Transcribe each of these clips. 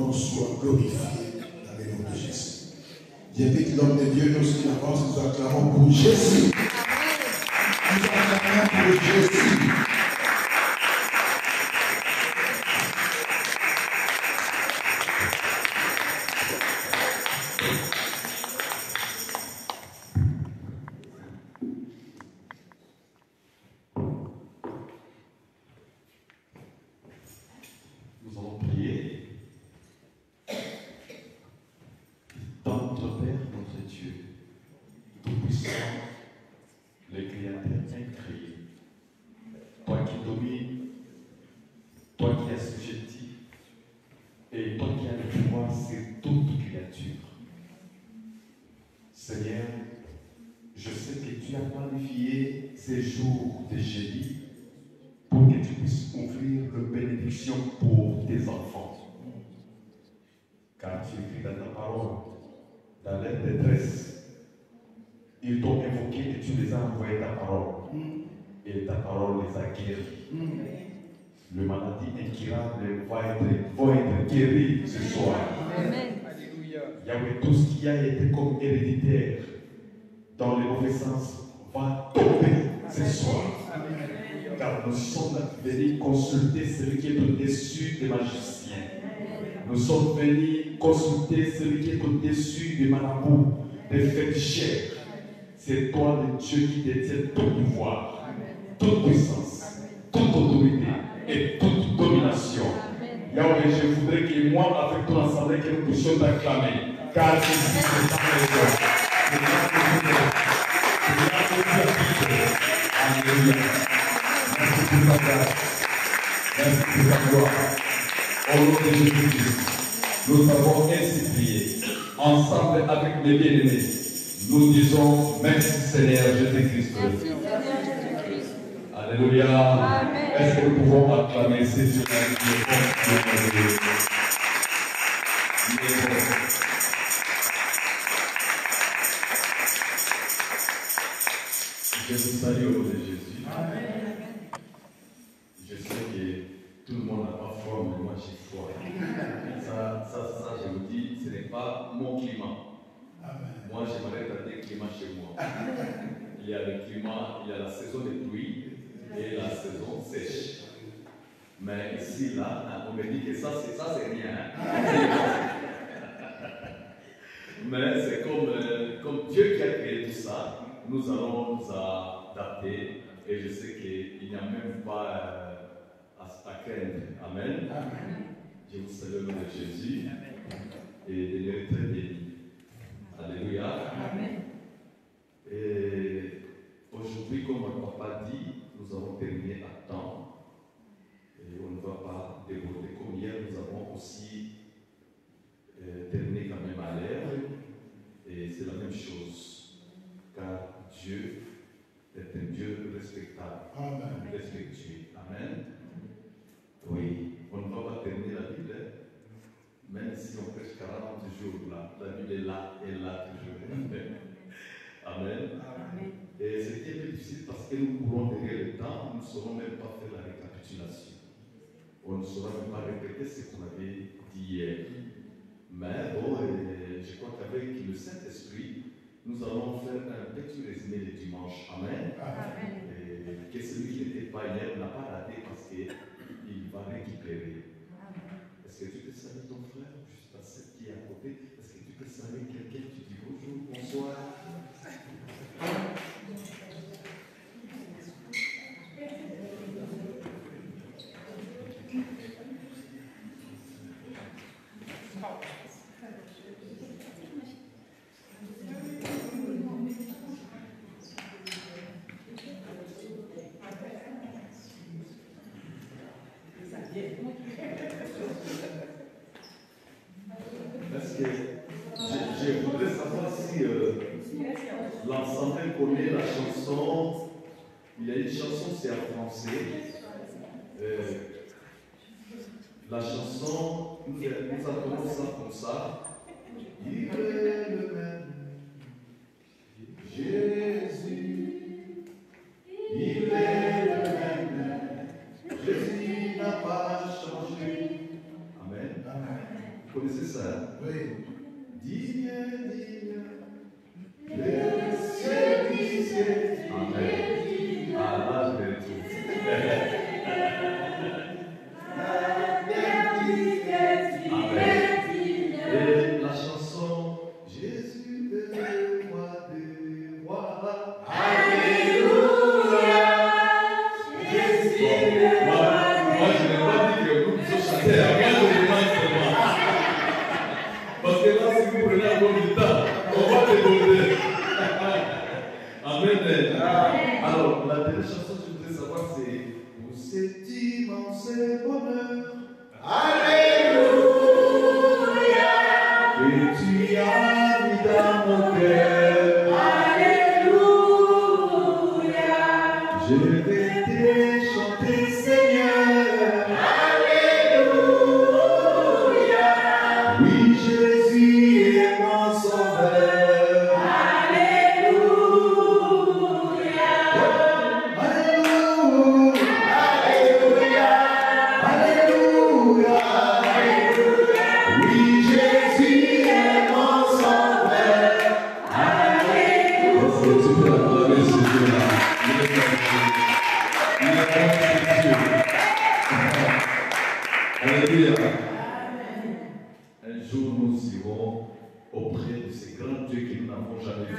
nom soit glorifié dans le nom de Jésus. J'invite l'homme de Dieu, nous qui avance, nous acclamons pour Jésus. Nous acclamons pour Jésus. Seigneur, je sais que tu as planifié ces jours de jeudi pour que tu puisses ouvrir le bénédiction pour tes enfants. Car tu écris dans ta parole, dans leur détresse, ils t'ont invoqué et tu les as envoyé ta parole. Et ta parole les a guéris. Le maladie incurable va être guéri ce soir. Amen. Yahweh, tout ce qui a été comme héréditaire dans le mauvais sens va tomber ce soir. Car nous sommes venus consulter celui qui est au-dessus des magiciens. Nous sommes venus consulter celui qui est au-dessus des marabouts, des féticheurs. C'est toi le Dieu qui détient tout pouvoir, toute puissance, toute autorité et toute domination. Yahweh, je voudrais que moi, avec ton assemblée, que nous puissions t'acclamer. Car c'est ici que ça Alléluia. Merci pour ta grâce. Merci pour ta gloire. Au nom de Jésus-Christ, nous avons ainsi prié. Ensemble avec les bien-aimés, nous disons merci Seigneur Jésus-Christ. Alléluia. Est-ce que nous pouvons acclamer ces yeux? Je vous salue au nom de Jésus. Amen. Je sais que tout le monde n'a pas foi, mais moi j'ai foi. Ça, je vous dis, ce n'est pas mon climat. Amen. Moi, j'aimerais garder le climat chez moi. Il y a le climat, il y a la saison de pluie et la saison sèche. Mais ici, là, on me dit que ça c'est rien. Mais c'est comme Dieu qui a créé tout ça. Nous allons nous adapter et je sais qu'il n'y a même pas à craindre. Amen. Amen. Je vous salue au nom de Jésus et de l'être très béni. Alléluia. Amen. Et aujourd'hui, comme mon papa dit, nous avons terminé à temps et on ne va pas déborder. Comme hier, nous avons aussi terminé quand même à l'heure et c'est la même chose. Car Dieu est un Dieu respectable, Amen. Respectueux. Amen. Oui, on ne va pas terminer la Bible, même si on prêche 40 jours là, la Bible est là toujours. Amen. Amen. Et c'était un peu difficile parce que nous courons derrière le temps, nous ne saurons même pas faire la récapitulation. On ne saura même pas répéter ce qu'on avait dit hier. Mais bon, je crois qu'avec le Saint-Esprit, nous allons faire un petit résumé le dimanche. Amen. Amen. Et que celui qui n'était pas hier n'a pas raté parce qu'il va récupérer. Amen. Est-ce que tu peux saluer ton frère, juste à celle qui est à côté? Est-ce que tu peux saluer quelqu'un? Tu dis bonjour, bonsoir. Est-ce que je voudrais savoir si l'ensemble connaît la chanson. Il y a une chanson, c'est en français. La chanson, nous appelons ça comme ça. Il est le même. Jésus, il est le même. Jésus n'a pas changé. Amen. Amen. Vous connaissez ça, hein? Oui. Digne, digne, le ciel du ciel. Amen. Ah, là, je vais tout. Amen. Et la chanson, Jésus le roi des rois. Alléluia. Jésus le roi. Moi, je n'ai pas dit que vous chantez. Moi, je demande seulement. Parce que là, si vous prenez encore du temps, on va déborder. Amen. Alors, la dernière chanson que je voudrais savoir, c'est pour cet immense bonheur. Alléluia. Que tu as mis dans mon cœur. Alléluia. Je vais te chanter, Seigneur. Alléluia. Oui, Jésus est mon sauveur. Alléluia. Alléluia. Alléluia. Oui, Jésus est mon sauveur. Alléluia. Est-ce que tu peux acclamer ce Dieu-là? Il est magnifique. Il est magnifique. Alléluia. Un jour, nous irons auprès de ces grands dieux que nous n'avons jamais vus.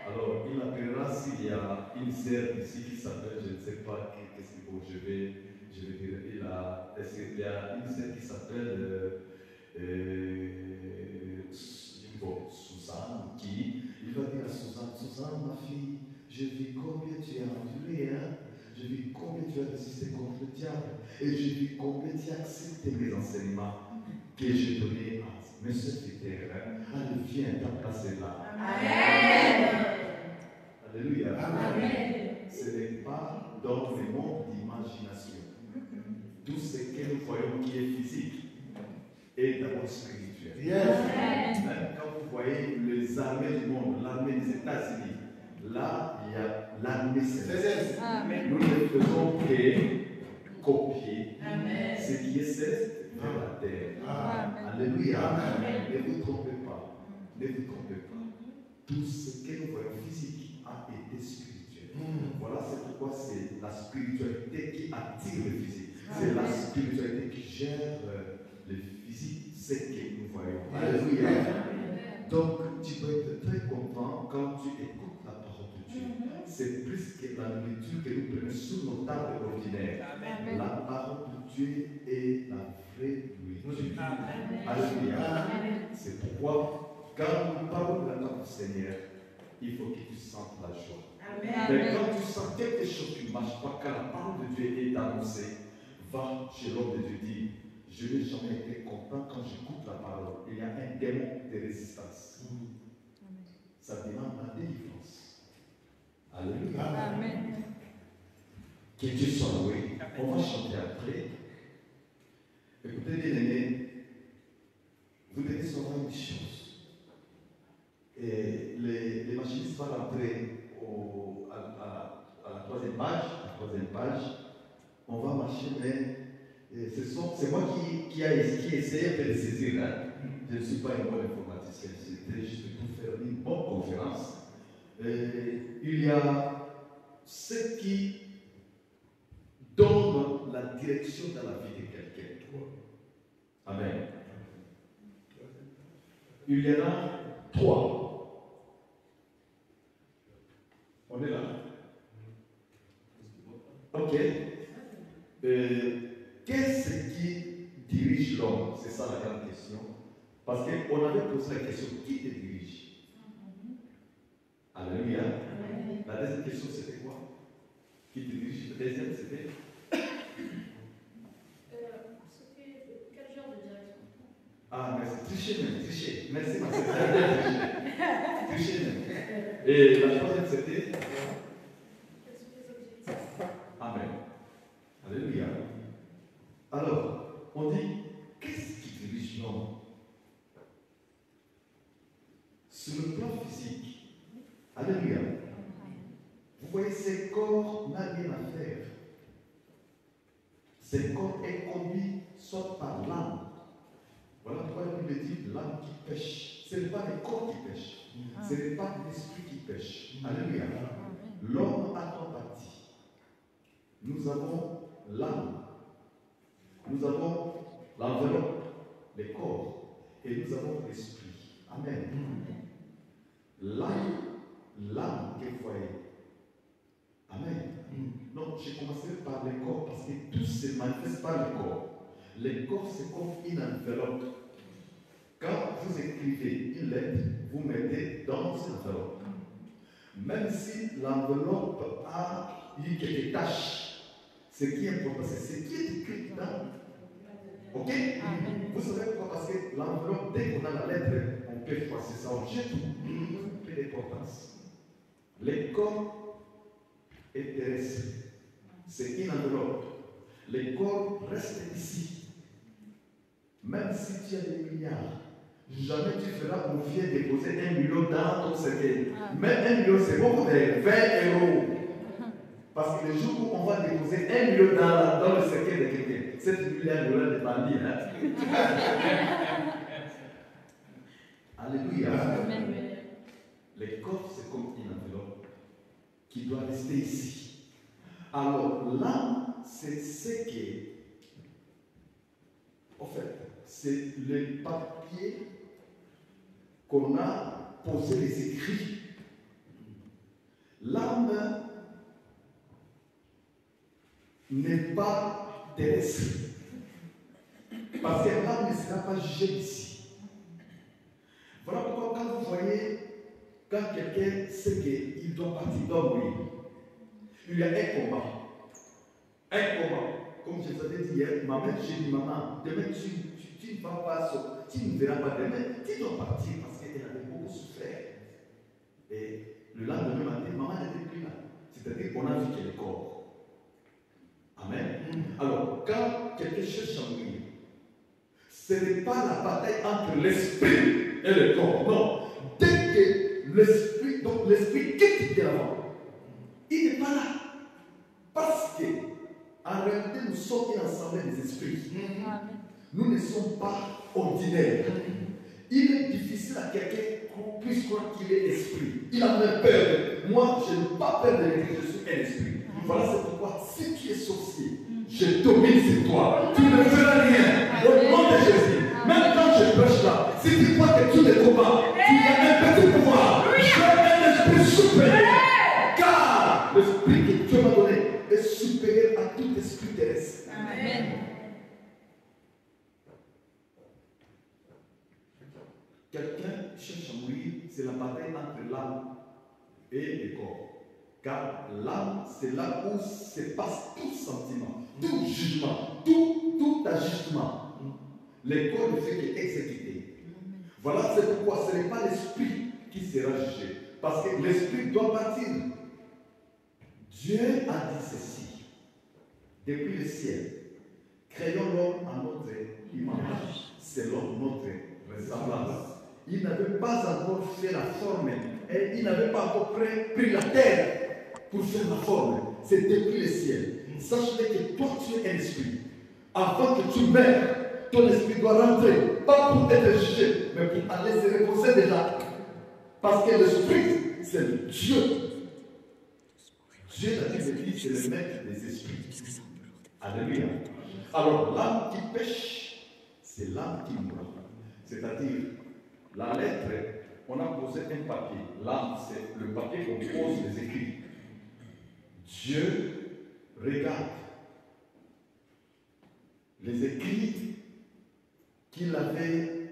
Alors, il appellera s'il y a une sœur ici qui s'appelle, je ne sais pas, qu'est-ce qu'il faut, je vais dire, il y a une sœur qui s'appelle Suzanne, il va dire à Suzanne, Suzanne, ma fille, je vis combien tu as enduré, hein? Je vis combien tu as résisté contre le diable, et je vis combien tu as accepté mes enseignements que j'ai donnés à mes serviteurs. Allez, viens, ta place est là. Amen. Alléluia. Amen. Ce n'est pas dans le monde d'imagination. Tout ce que nous voyons qui est physique est d'abord spirituel. Yes. Même quand vous voyez les armées du monde, l'armée des États-Unis, là, il y a l'armée céleste. Nous ne faisons que copier ce qui est céleste vers la terre. Amen. Alléluia. Amen. Ne vous trompez pas. Ne vous trompez pas. Tout ce que nous voyons physique a été spirituel. Voilà, c'est pourquoi c'est la spiritualité qui attire le physique. C'est la spiritualité qui gère le physique, ce que nous voyons. Alléluia. Donc, tu peux être très content quand tu écoutes la parole de Dieu. C'est plus que la nourriture que nous prenons sur nos tables ordinaires. La parole de Dieu est la vraie nourriture. Alléluia. C'est pourquoi, quand nous parlons de la table du Seigneur, il faut que tu sentes la joie. Mais quand tu sens quelque chose qui ne marche pas, quand la parole de Dieu est annoncée, va chez l'homme de Dieu dire, je n'ai jamais été content quand j'écoute la parole. Il y a un démon de résistance. Ça demande la délivrance. Alléluia. Amen. Que Dieu soit loué. On va chanter après. Écoutez, bien aimés, vous devez savoir une chose. Et les machinistes vont rentrer à la troisième page. On va marcher, mais c'est moi qui essaie de les saisir. Hein. Je ne suis pas une bonne informaticien, c'était juste pour faire une bonne conférence. Il y a ce qui donne la direction dans la vie de quelqu'un. Amen. Il y en a 3. On est là. Ok. Qu'est-ce qui dirige l'homme? C'est ça la grande question. Parce qu'on avait posé la question, qui te dirige? Alléluia. La deuxième question, c'était quoi? Qui te dirige? La deuxième, c'était quel genre de direction? Ah, merci. Trichez même, trichez. Merci, ma sœur. Trichez même. Et la troisième, c'était Quels sont les objectifs? Amen. Alléluia. Alors, on dit, qu'est-ce qui dirige l'homme? Sur le plan physique, alléluia. Vous voyez, ce corps n'a rien à faire. Ce corps est conduit soit par l'âme, pêche. Ce n'est pas le corps qui pêche. Ce n'est pas l'esprit qui pêche. Alléluia. L'homme a trois parties. Nous avons l'âme. Nous avons l'enveloppe, le corps. Et nous avons l'esprit. Amen. L'âme que vous voyez. Amen. Donc, j'ai commencé par le corps parce que tout se manifeste par le corps. Le corps, c'est comme une enveloppe. Quand vous écrivez une lettre, vous mettez dans cette enveloppe. Même si l'enveloppe a eu quelques taches, ce qui est important, c'est ce qui est écrit dedans. Ok? Vous savez pourquoi? Parce que l'enveloppe, dès qu'on a la lettre, on peut froisser ça, on jette tout. Peu d'importance. Le corps est terrestre. C'est une enveloppe. Le corps reste ici. Même si tu as des milliards, jamais tu feras confier déposer 1 million dans ton cercueil. Même 1 million, c'est beaucoup de 20 €. Parce que le jour où on va déposer 1 million dans le cercueil de quelqu'un, 7 milliards $ de bandits. Alléluia. Le corps, c'est comme une enveloppe qui doit rester ici. Alors, l'âme, c'est ce qui, en fait, c'est le papier qu'on a posé les écrits. L'âme n'est pas terrestre. Parce que l'âme ne sera pas jugée ici. Voilà pourquoi quand vous voyez, quand quelqu'un sait qu'il doit partir, doit mourir, il y a un combat. Un combat. Comme je vous avais dit hier, ma mère, j'ai dit, maman, demain tu ne vas pas sortir, tu ne verras pas demain, tu dois partir parce qu'elle avait beaucoup souffert. Et le lendemain matin, maman n'était plus là. C'est-à-dire qu'on a vu qu'elle est corps. Amen. Alors, quand quelqu'un cherche à mourir, ce n'est pas la bataille entre l'esprit et le corps. Non. Dès que l'esprit, donc l'esprit quitte bien avant, il n'est pas là. Parce que, en réalité, nous sommes une assemblée des esprits. Nous ne sommes pas ordinaires. Il est difficile à quelqu'un qu'on puisse croire qu'il est esprit. Il a même peur. Moi, je n'ai pas peur de l'église, je suis un esprit. Voilà, c'est pourquoi, si tu es sorcier, je domine sur toi. Tu ne feras rien. Au nom de Jésus. Même quand je prêche là, si tu crois que tout est combat, tu as un petit pouvoir. Tu as un esprit supérieur. Car l'esprit que Dieu m'a donné est supérieur à tout esprit terrestre. Amen. Quelqu'un cherche à mourir, c'est la bataille entre l'âme et le corps. Car l'âme, c'est là où se passe tout sentiment, tout jugement, tout ajustement. Le corps ne fait qu'exécuter. Voilà, c'est pourquoi ce n'est pas l'esprit qui sera jugé. Parce que l'esprit doit partir. Dieu a dit ceci. Depuis le ciel, créons l'homme à notre image, selon notre ressemblance. Il n'avait pas encore fait la forme et il n'avait pas encore pris la terre pour faire la forme. C'est depuis le ciel. Sache-le que toi tu es un esprit. Avant que tu meurs, ton esprit doit rentrer, pas pour être jugé, mais pour aller se reposer déjà. Parce que l'esprit, c'est le Dieu. Dieu, la Bible dit, c'est le maître des esprits. Alléluia. Alors, l'âme qui pêche, c'est l'âme qui meurt. C'est-à-dire, la lettre, on a posé un papier. L'âme, c'est le papier qu'on pose les écrits. Dieu regarde les écrits qu'il avait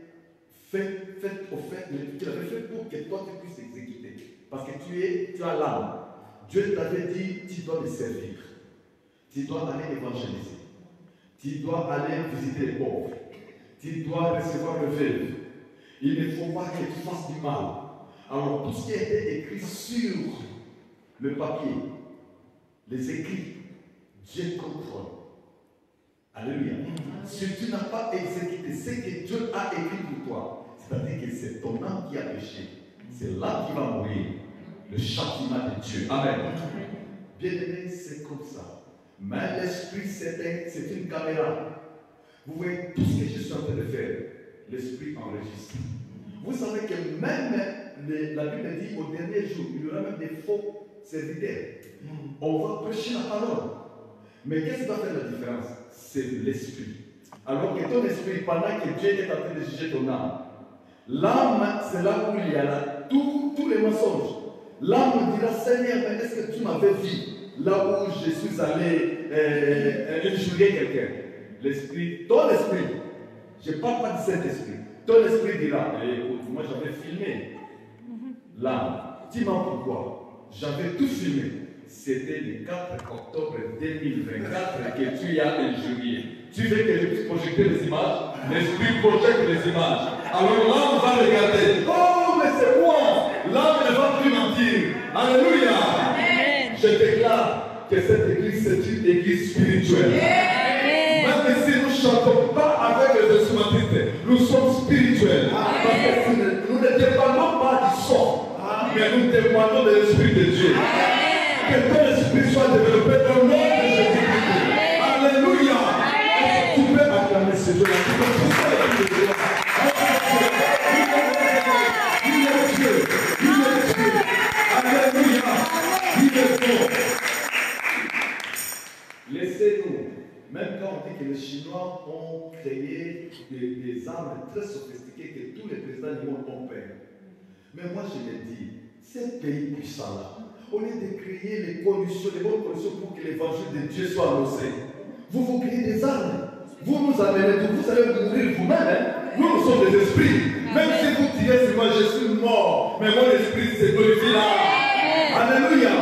fait pour que toi tu puisses exécuter. Parce que tu as l'âme. Dieu t'avait dit, tu dois me servir. Tu dois aller évangéliser. Tu dois aller visiter les pauvres. Tu dois recevoir le veuve. Il ne faut pas que tu fasses du mal. Alors tout ce qui a été écrit sur le papier, les écrits, Dieu contrôle. Alléluia. Si tu n'as pas exécuté ce que Dieu a écrit pour toi, c'est-à-dire que c'est ton âme qui a péché, c'est là qui va mourir. Le châtiment de Dieu. Amen. Bien-aimé, c'est comme ça. Mais l'esprit, c'est une caméra. Vous voyez tout ce que je suis en train de faire. L'esprit enregistre. Vous savez que même la Bible dit au dernier jour, il y aura même des faux serviteurs. On va prêcher la parole. Mais qu'est-ce qui va faire la différence? C'est l'esprit. Alors que ton esprit, pendant que Dieu est en train de juger ton âme, l'âme, c'est là où il y a tous les mensonges. L'âme dira, Seigneur, mais est-ce que tu m'avais vu là où je suis allé injurier quelqu'un? L'esprit, ton esprit, je ne parle pas du Saint-Esprit, ton esprit dira, écoute, moi j'avais filmé l'âme. Dis-moi pourquoi. J'avais tout filmé. C'était le 4 octobre 2024 que tu as injurié. Tu veux que je puisse projeter les images? L'esprit projette les images. Alors l'âme va regarder. Oh, mais c'est moi! L'âme ne va plus mentir. Alléluia! Amen. Je déclare que cette église, c'est une église spirituelle. Amen. Même si nous ne chantons pas avec les instrumentistes, nous sommes spirituels. Parce que nous ne dépendons pas du son, mais nous dépendons de l'Esprit de Dieu. Amen. Que ton esprit soit développé au nom de Jésus-Christ. Alléluia! Tu peux acclamer ce Dieu-là. Tu peux pousser le Dieu. Il est Dieu. Il est Dieu. Alléluia. Il est bon. Laissez-nous, même quand on dit que les Chinois ont créé des armes très sophistiquées que tous les présidents du monde ont peur. Mais moi je me dis, ces pays puissants-là, au lieu de créer les conditions, les bonnes conditions pour que l'évangile de Dieu soit annoncé, vous créez des armes. Vous nous amenez tout, vous allez mourir vous-même. Hein? Nous sommes des esprits. Même si vous tirez sur moi, je suis mort. Mais mon esprit s'est glorifié là. Alléluia.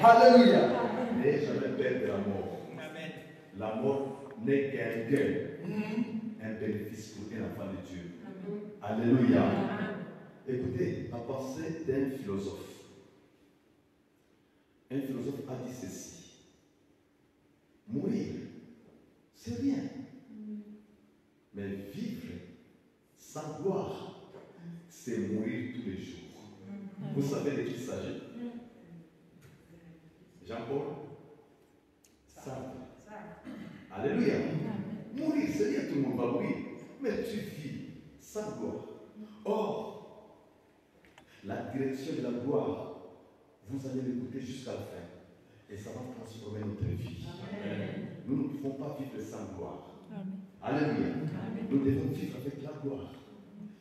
Alléluia. Mais jamais peur de la mort. La mort n'est qu'un gain, un bénéfice pour un enfant de Dieu. Alléluia. Écoutez, la pensée d'un philosophe. Un philosophe a dit ceci. Mourir, c'est rien. Mais vivre sans gloire, c'est mourir tous les jours. Vous savez de qui il s'agit? Jean-Paul Sartre. Alléluia. Mourir, c'est rien, tout le monde va mourir. Mais tu vis sans gloire. Or, la direction de la gloire, vous allez l'écouter jusqu'à la fin. Et ça va transformer notre vie. Amen. Nous ne pouvons pas vivre sans gloire. Amen. Alléluia. Amen. Nous devons vivre avec la gloire.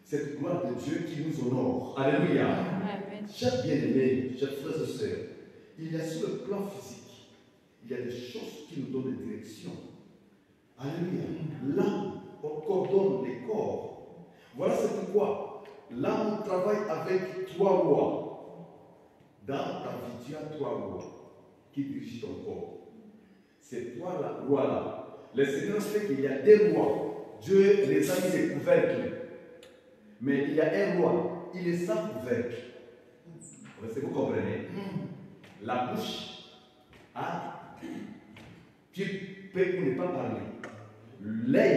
Cette gloire de Dieu qui nous honore. Alléluia. Amen. Chers bien-aimés, chers frères et sœurs, il y a sur le plan physique, il y a des choses qui nous donnent des directions. Alléluia. L'âme coordonne les corps. Voilà c'est pourquoi l'âme travaille avec 3 lois. Dans ta vie, tu as 3 lois qui dirigent ton corps. Ces 3 lois-là, le Seigneur fait qu'il y a 2 lois. Dieu les a mis des couvercles. Mais il y a un roi, il est sans couvercle. Est-ce que vous comprenez? La bouche tu peux ne pas parler. L'œil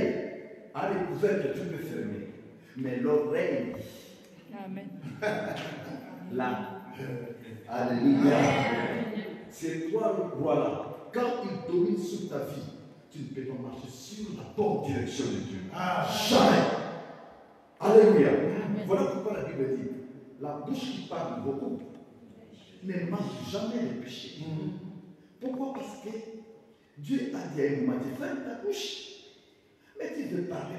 a des couvercles que tu peux fermer. Mais l'oreille, amen. Là, alléluia. Ces 3 lois-là, quand ils dominent sur ta vie, tu ne peux pas marcher sur la bonne direction de Dieu. Jamais. Alléluia. Voilà pourquoi la Bible dit, la bouche qui parle beaucoup ne mange jamais les péchés. Pourquoi? Parce que Dieu a dit à un moment, ferme ta bouche. Mais tu veux parler,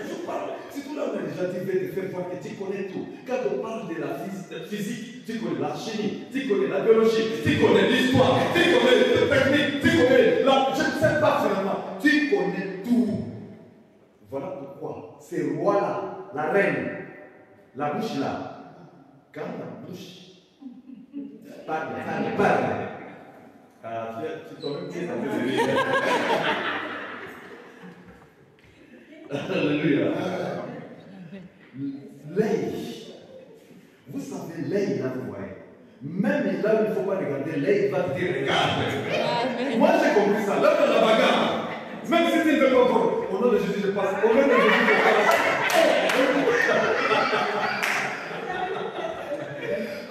toujours parler. Si tout là, on a déjà dit, te faire voir que tu connais tout. Quand on parle de la physique, tu connais la chimie, tu connais la biologie, tu connais l'histoire, tu connais la technique, tu connais la... Je ne sais pas finalement. Tu connais tout. Voilà pourquoi ces rois-là, la reine, la bouche là, quand la bouche parle. Tu t'en même pied dans le Alléluia. L'œil. Vous savez, l'œil là, vous voyez. Même là où il ne faut pas regarder, l'œil va te dire regarde. Moi j'ai compris ça. Là dans la bagarre. Même si tu ne veux pas voir. Au nom de Jésus, je passe. Au nom de Jésus, je passe.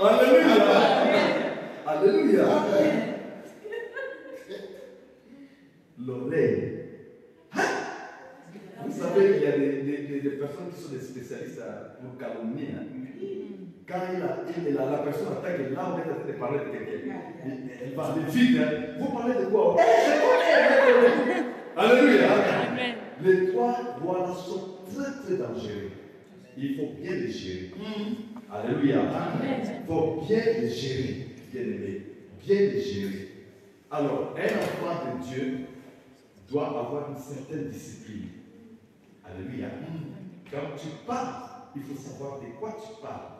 Alléluia. Alléluia. L'oreille. Vous savez, il y a des personnes qui sont des spécialistes pour calomnier. Hein. Quand la personne attaque, là, on est en train de parler de quelqu'un. Elle va aller vite. Hein. Vous parlez de quoi? Alléluia. Les trois voies sont très très dangereux. Il faut bien les gérer. Alléluia. Il faut bien les gérer, bien aimé. Bien les gérer. Alors, un enfant de Dieu doit avoir une certaine discipline. Alléluia. Quand tu parles, il faut savoir de quoi tu parles.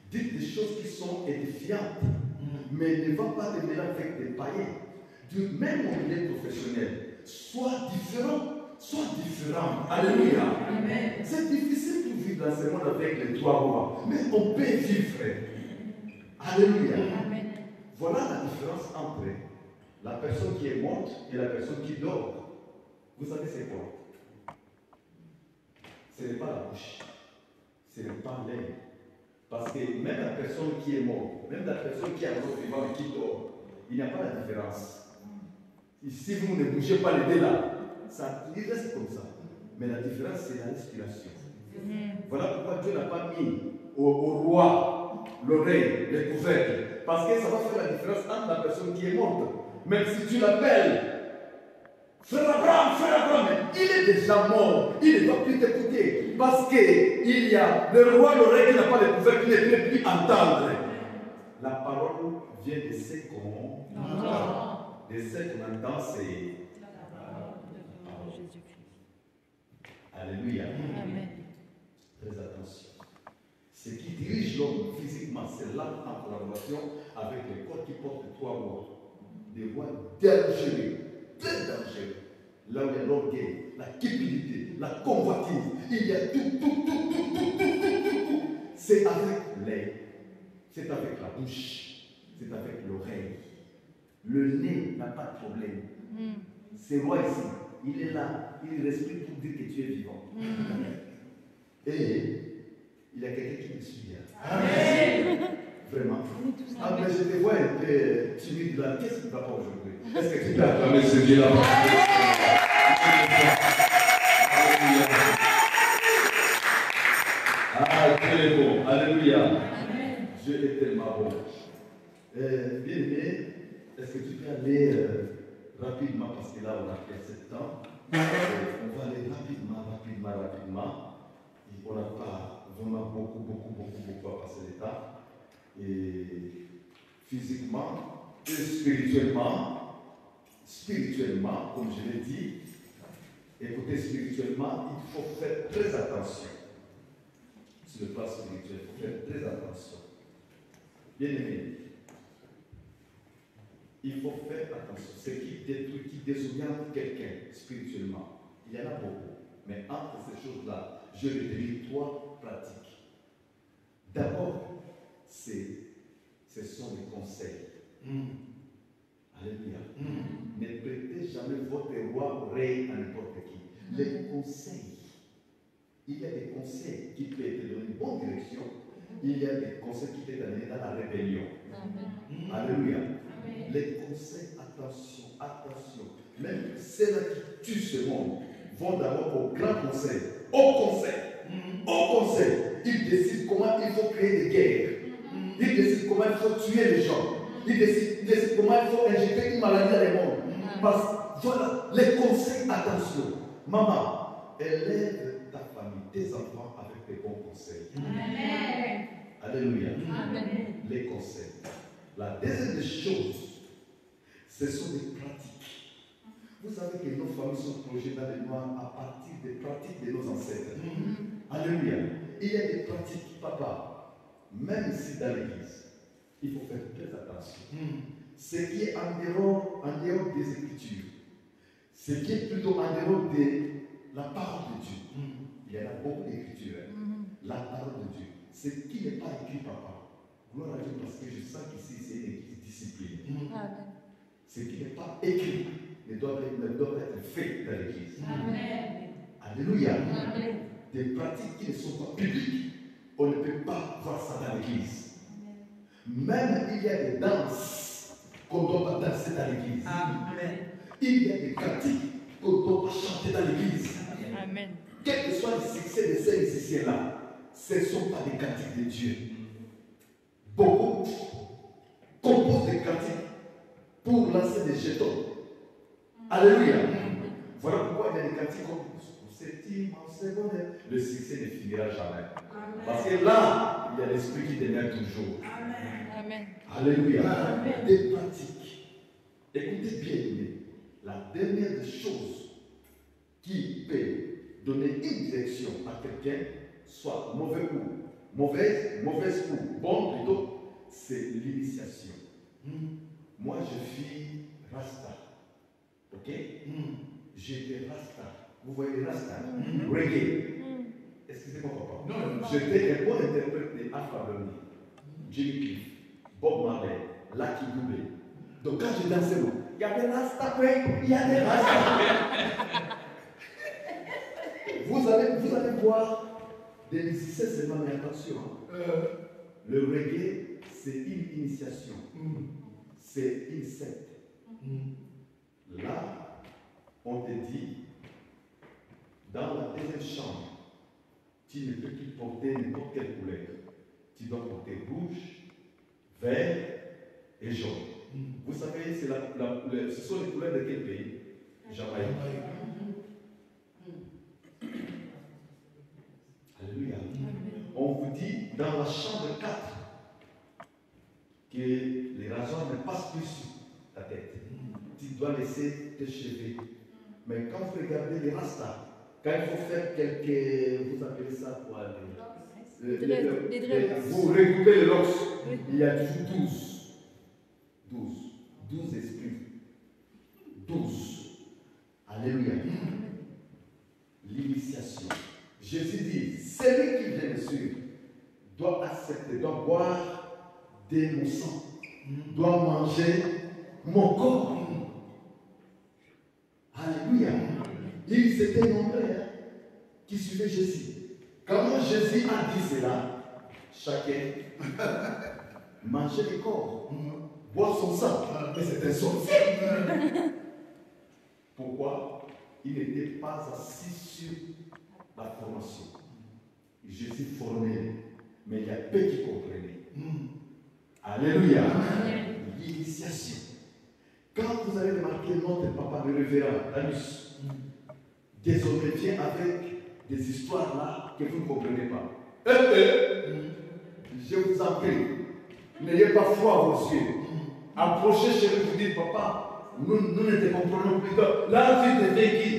Dites des choses qui sont édifiantes, mais ne va pas te mêler avec des païens. Du même au milieu professionnel, sois différent. Sois différent. Alléluia. C'est difficile de vivre dans ce monde avec les trois rois, mais on peut vivre. Alléluia. Voilà la différence entre la personne qui est morte et la personne qui dort. Vous savez c'est quoi? Ce n'est pas la bouche, ce n'est pas l'air. Parce que même la personne qui est morte, même la personne qui est encore vivante et qui dort, il n'y a pas la différence. Si vous ne bougez pas les deux là, ça il reste comme ça. Mais la différence, c'est la respiration. Voilà pourquoi Dieu n'a pas mis au roi l'oreille, les couvercles. Parce que ça va faire la différence entre la personne qui est morte. Même si tu l'appelles, frère Abraham, il est déjà mort. Il ne doit plus t'écouter. Parce qu'il y a le roi l'oreille qui n'a pas les couvercles, qui ne peut plus entendre. La parole vient de ce qu'on entend. De ce qu'on entend, c'est Alléluia. Amen. Très attention. Ce qui dirige l'homme physiquement, c'est l'âme en collaboration avec le corps qui porte trois voies. Des voies dangereuses, très dangereuses. Là où il y a l'orgueil, la cupidité, la convoitise, il y a tout. C'est avec l'œil, c'est avec la bouche, c'est avec l'oreille. Le nez n'a pas de problème. C'est roi ici. Il est là, il respire pour dire que tu es vivant. Et il y a quelqu'un qui me suit. Amen. Vraiment. Ah, mais je te vois un peu timide là. Qu'est-ce qui ne va pas aujourd'hui? Est-ce que tu peux acclamer ce Dieu là? Ah, Dieu est bon. Alléluia. Dieu est tellement bon. Bien aimé, est-ce que tu peux aller rapidement, parce que là on a fait 7 ans. On va aller rapidement. Et on n'a pas vraiment beaucoup à passer le temps. Et physiquement et spirituellement, comme je l'ai dit, écoutez, spirituellement, il faut faire très attention. Sur le plan spirituel, il faut faire très attention. Bien aimé, il faut faire attention. Ce qui détruit, qui désoriente quelqu'un spirituellement, il y en a beaucoup. Mais entre ces choses-là, je vais donner 3 pratiques. D'abord, ce sont les conseils. Alléluia. Ne prêtez jamais votre roi oreille à n'importe qui. Les conseils. Il y a des conseils qui peuvent te donner une bonne direction. Il y a des conseils qui peuvent t'amener dans la rébellion. Alléluia. Les conseils, attention. Même ceux-là qui tuent ce monde vont d'abord au grand conseil. Au conseil. Ils décident comment il faut créer des guerres. Ils décident comment il faut tuer les gens. Ils décident comment il faut injecter une maladie dans le monde. Parce que voilà, les conseils, attention. Maman, élève ta famille, tes enfants avec des bons conseils. Amen. Alléluia. Amen. Les conseils. La deuxième des choses, ce sont des pratiques. Vous savez que nos familles sont plongées dans les noirs à partir des pratiques de nos ancêtres. Alléluia. Il y a des pratiques, papa, même ici dans l'église. Il faut faire très attention. Ce qui est en dehors des Écritures, ce qui est plutôt en dehors de la parole de Dieu. Il y en a beaucoup d'Écritures. La parole de Dieu. Ce qui n'est pas écrit, papa. Gloire à Dieu, parce que je sens qu'ici c'est une église disciplinée. Ce qui n'est pas écrit ne doit être fait dans l'église. Alléluia. Amen. Des pratiques qui ne sont pas publiques, on ne peut pas voir ça dans l'église. Même il y a des danses qu'on ne doit pas danser dans l'église. Il y a des cantiques qu'on ne doit pas chanter dans l'église. Amen. Quel que soit le succès de ces musiciens-là, ce ne sont pas des cantiques de Dieu. Beaucoup composent des cantiques pour lancer des jetons. Alléluia. Voilà pourquoi il y a des cantiques comme cette immense bonheur. Le succès ne finira jamais. Parce que là, il y a l'esprit qui demeure toujours. Amen. Alléluia. Amen. Des pratiques. Écoutez bien, la dernière des choses qui peut donner une direction à quelqu'un, soit mauvais ou mauvaise ou bon plutôt, c'est l'initiation. Moi, je suis Rasta. Ok? J'étais Rasta. Vous voyez les Rasta? Reggae. Excusez-moi, papa. Non. J'étais un bon interprète de Alpha Blondy, Jimmy Cliff, Bob Marley, Lucky Dube. Donc quand je dansais, il y avait Rasta, il y a des Rasta. Vous allez voir des musiciens seulement, mais attention. Le reggae, c'est une initiation. C'est une secte. Là, on te dit, dans la deuxième chambre, tu ne peux plus porter n'importe quelle couleur. Tu dois porter rouge, vert et jaune. Vous savez, ce sont les couleurs de quel pays? Jamaïque. Alléluia. On vous dit dans la chambre 4 que les rasoirs ne passent plus sur ta tête. Tu dois laisser tes cheveux. Mais quand vous regardez les rastas, quand il faut faire quelques, vous appelez ça quoi? Les dreads. Vous recoupez le lox, il y a toujours 12 esprits. 12. Alléluia. L'initiation. Jésus dit, celui qui vient me suivre doit accepter, doit boire de mon sang, doit manger mon corps. Alléluia. Ils étaient nombreux qui suivaient Jésus. Quand Jésus a dit cela, chacun mangeait le corps, boire son sang. Mais c'était sorcier. Pourquoi? Il n'était pas assis sur la formation. Jésus formait, mais il y a peu qui comprenaient. Alléluia. L'initiation. Quand vous allez remarquer notre papa, le révérend Danus, désormais vient avec des histoires là que vous ne comprenez pas. Je vous en prie, n'ayez pas foi à vos yeux. Approchez chez lui, vous dites, papa, nous ne te comprenons plus. Là, tu te fais qui?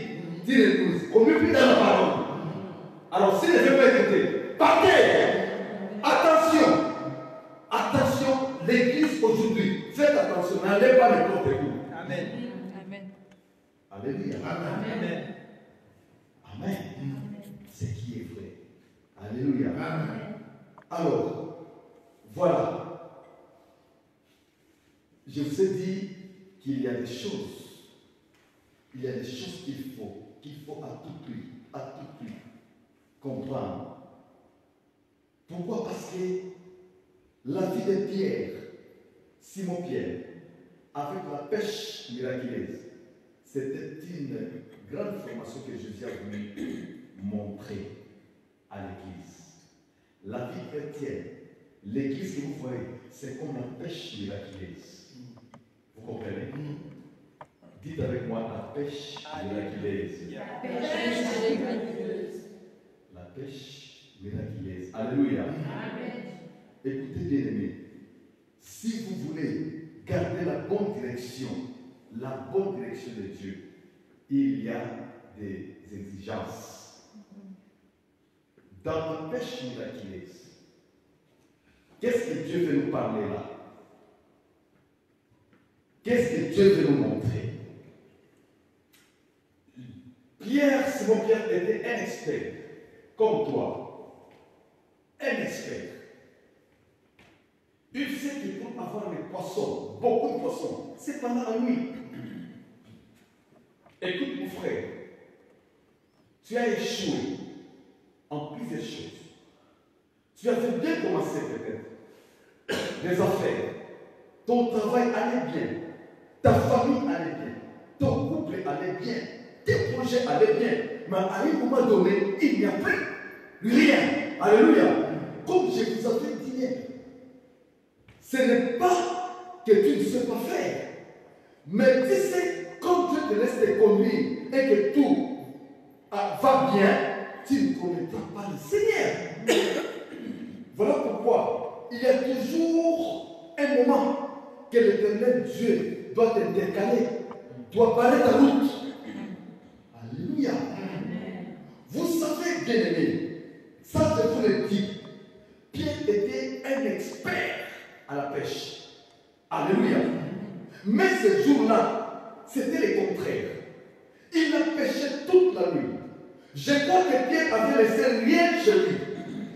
Dis-le-nous. On ne plus dans la parole. Alors, s'il ne veut pas écouter, partez! Attention! Attention, l'église aujourd'hui, faites attention, n'allez pas n'importe où. Amen. Amen. Alléluia. Amen. Amen. C'est qui est vrai. Alléluia. Alors, voilà. Je vous ai dit qu'il y a des choses. Il y a des choses qu'il faut à tout prix comprendre. Pourquoi? Parce que la vie de Pierre, Simon Pierre, avec la pêche miraculeuse, c'était une grande formation que Jésus a voulu montrer à l'Église. La vie chrétienne, l'Église que vous voyez, c'est comme la pêche miraculeuse. Vous comprenez? Dites avec moi la pêche miraculeuse. La pêche miraculeuse. Alléluia. Écoutez bien aimés, si vous voulez garder la bonne direction de Dieu, il y a des exigences. Dans la pêche miraculeuse, qu'est-ce que Dieu veut nous parler là? Qu'est-ce que Dieu veut nous montrer? Simon Pierre était un expert, comme toi. Un expert. Il sait que pour avoir des poissons, beaucoup de poissons, c'est pendant la nuit. Écoute mon frère, tu as échoué en plusieurs choses. Tu avais bien commencé peut-être des affaires. Ton travail allait bien. Ta famille allait bien. Ton couple allait bien. Tes projets allaient bien. mais à un moment donné, il n'y a plus rien. Alléluia. Comme je vous avais dit hier, ce n'est pas que tu ne sais pas faire, mais tu sais, quand Dieu te laisse te conduire et que tout va bien, tu ne commettras pas le Seigneur. Voilà pourquoi il y a toujours un moment que l'Éternel Dieu doit t'intercaler, doit barrer ta route. Alléluia. Vous savez, bien aimé, ça je vous le dis, Pierre était un expert à la pêche. Alléluia. Mais ce jour-là, c'était le contraire. Il a pêché toute la nuit. Je crois que Pierre avait laissé rien chez lui.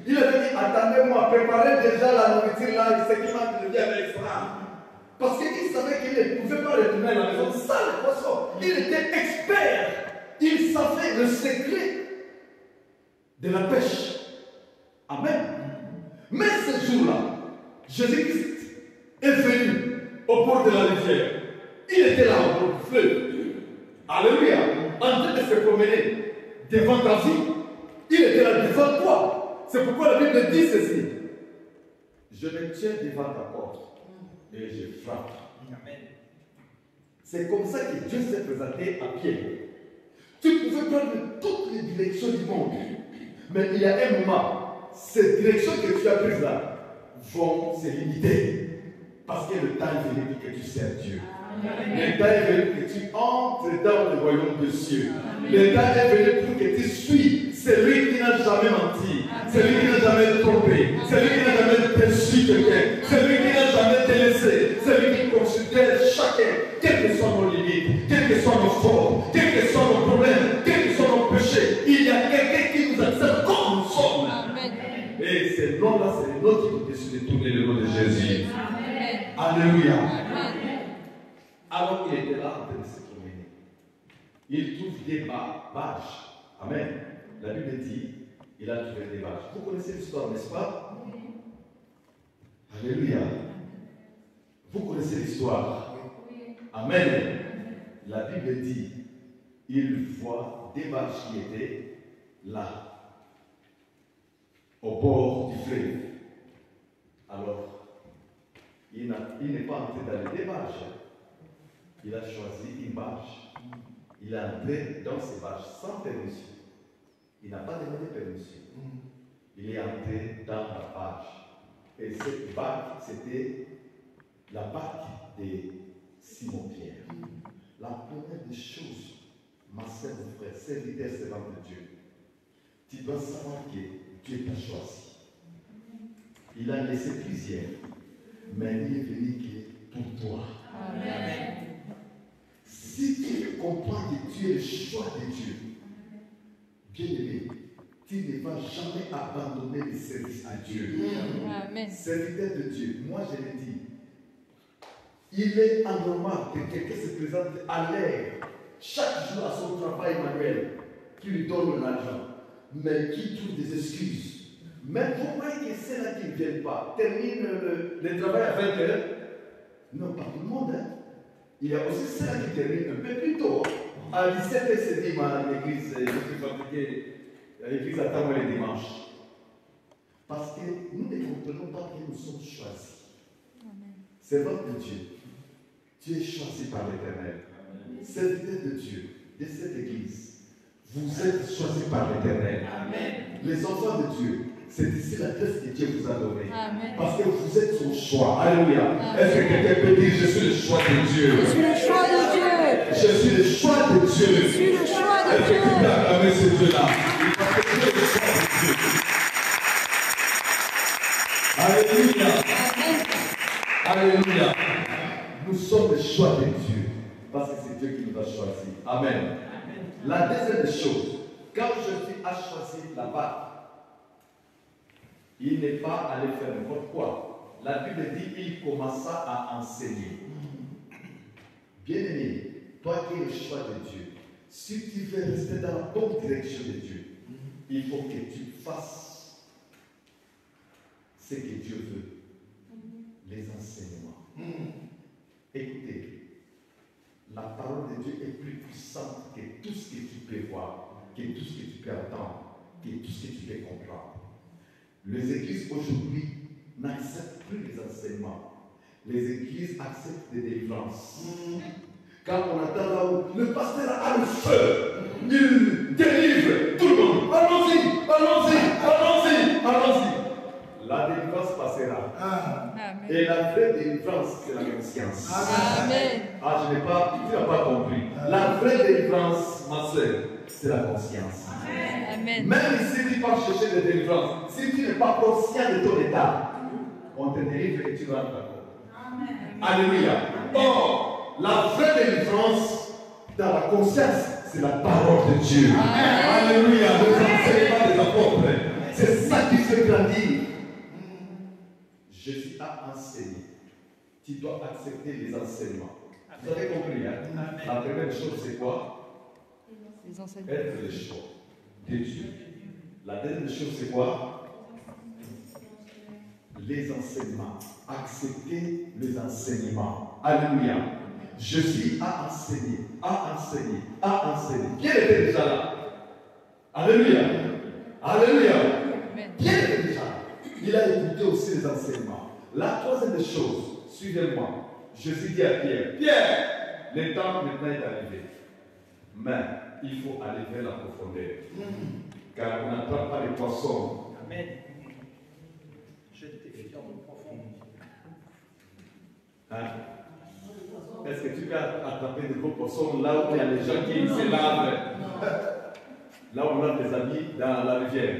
Il avait dit, attendez-moi, préparez déjà la nourriture là, ce qui m'a dit avec ça. Parce qu'il savait qu'il ne pouvait pas retourner à la maison sans le poisson. Il était expert. Il savait le secret de la pêche. Amen. Mais ce jour-là, Jésus-Christ est venu au bord de la rivière. Il était là au bord du fleuve. Alléluia. En train de se promener devant ta vie. Il était là devant toi. C'est pourquoi la Bible dit ceci. Je me tiens devant ta porte et je frappe. Amen. C'est comme ça que Dieu s'est présenté à Pierre. Tu pouvais prendre toutes les directions du monde. Mais il y a un moment, ces directions que tu as prises là vont se limiter. Parce que le temps est venu pour que tu sers Dieu. Amen. Le temps est venu pour que tu entres dans le royaume de Dieu. Le temps est venu pour que tu suis celui qui n'a jamais menti, celui qui n'a jamais trompé, celui qui n'a jamais perçu quelqu'un, celui qui n'a jamais délaissé, celui qui considère chacun, quelles que soient nos limites, quelles que soient nos fautes, quels que soient nos problèmes, quels que soient nos péchés. Il y a quelqu'un qui nous accepte comme nous sommes. Amen. Et ce nom-là, c'est le nom qui nous décide de tourner le nom de Jésus. Amen. Alléluia. Amen. Alors il était là en train de se promener. Il trouve des bâches. Amen. La Bible dit, il a trouvé des vaches. Vous connaissez l'histoire, n'est-ce pas? Oui. Alléluia. Vous connaissez l'histoire? Oui. Amen. La Bible dit, il voit des vaches qui étaient là, au bord du fleuve. Alors, il n'est pas entré dans les vaches. Il a choisi une vache. Il est entré dans ces vaches sans permission. Il n'a pas demandé permission. Il est entré dans la vache. Et cette barque, c'était la barque de Simon-Pierre. La première des choses, ma sœur, mon frère, serviteur, servant de Dieu, tu dois savoir que Dieu t'a choisi. Il a laissé plusieurs, mais il est venu pour toi. Amen. Si tu comprends que tu es le choix de Dieu, bien-aimé, tu ne vas jamais abandonner le service à Dieu. Amen. Serviteur de Dieu, moi je le dis, il est anormal que quelqu'un se présente à l'air chaque jour à son travail manuel, qui lui donne l'argent, mais qui trouve des excuses. Même vous voyez que c'est là qui ne viennent pas, termine le travail à 20h. Non, pas tout le monde. Hein. Il y a aussi ceux-là qui terminent un peu plus tôt. À 17h, c'est dit, l'église, je suis fatigué. L'église attend moi les dimanches. Parce que nous ne comprenons pas que nous sommes choisis. Servant de Dieu, tu es choisi par l'Éternel. Serviteur de Dieu, de cette église, vous êtes choisis par l'Éternel. Les enfants de Dieu, c'est ici la grâce que Dieu vous a donnée. Parce que vous êtes son choix. Alléluia. Est-ce que quelqu'un peut dire, je suis le choix de Dieu? Je suis le choix de Dieu. Je suis le choix de Dieu. Je suis le choix de Dieu. Est-ce que tu peux acclamer ce Dieu-là? Parce que tu es le choix de Dieu. Alléluia. Alléluia. Nous sommes le choix de Dieu. Parce que c'est Dieu qui nous a choisis. Amen. La deuxième chose, quand Jésus a choisi la barque, il n'est pas allé faire n'importe quoi. La Bible dit qu'il commença à enseigner. Bien-aimé, toi qui es le choix de Dieu, si tu veux rester dans la bonne direction de Dieu, il faut que tu fasses ce que Dieu veut. Les enseignements. Écoutez, la parole de Dieu est plus puissante que tout ce que tu peux voir. que tout ce que tu peux attendre, que tout ce que tu peux comprendre. Les églises aujourd'hui n'acceptent plus les enseignements. Les églises acceptent des délivrances. Quand on attend là où le pasteur a le feu, il délivre tout le monde. Allons-y, allons-y, allons-y, allons-y. La délivrance passera. Amen. Et la vraie délivrance, c'est la conscience. Amen. Ah, tu n'as pas compris. La vraie délivrance, ma soeur, c'est la conscience. Amen. Même si tu pars chercher des délivrances, si tu n'es pas conscient de ton état, on te délivre et tu vas d'accord. Alléluia. Or, la vraie délivrance dans la conscience, c'est la parole de Dieu. Alléluia. Les enseignements des apôtres. C'est ça qui fait grandir. Jésus a enseigné. Tu dois accepter les enseignements. Vous avez compris, hein? La première chose, c'est quoi? Les enseignements. Être le choix de Dieu. La deuxième chose, c'est quoi? Les enseignements. Accepter les enseignements. Alléluia. Jésus a enseigné, a enseigné, a enseigné. Pierre était déjà là. Alléluia. Alléluia. Pierre était déjà là. Il a écouté aussi les enseignements. La troisième des choses, suivez-moi. Jésus dit à Pierre, Pierre, le temps maintenant est arrivé. Mais il faut aller vers la profondeur. Car on n'attrape pas les poissons. Amen. Je t'ai fait en profond. Hein? Est-ce que tu peux attraper de gros poissons là où il y a les gens qui se lavent? Là où on lave les habits dans la rivière.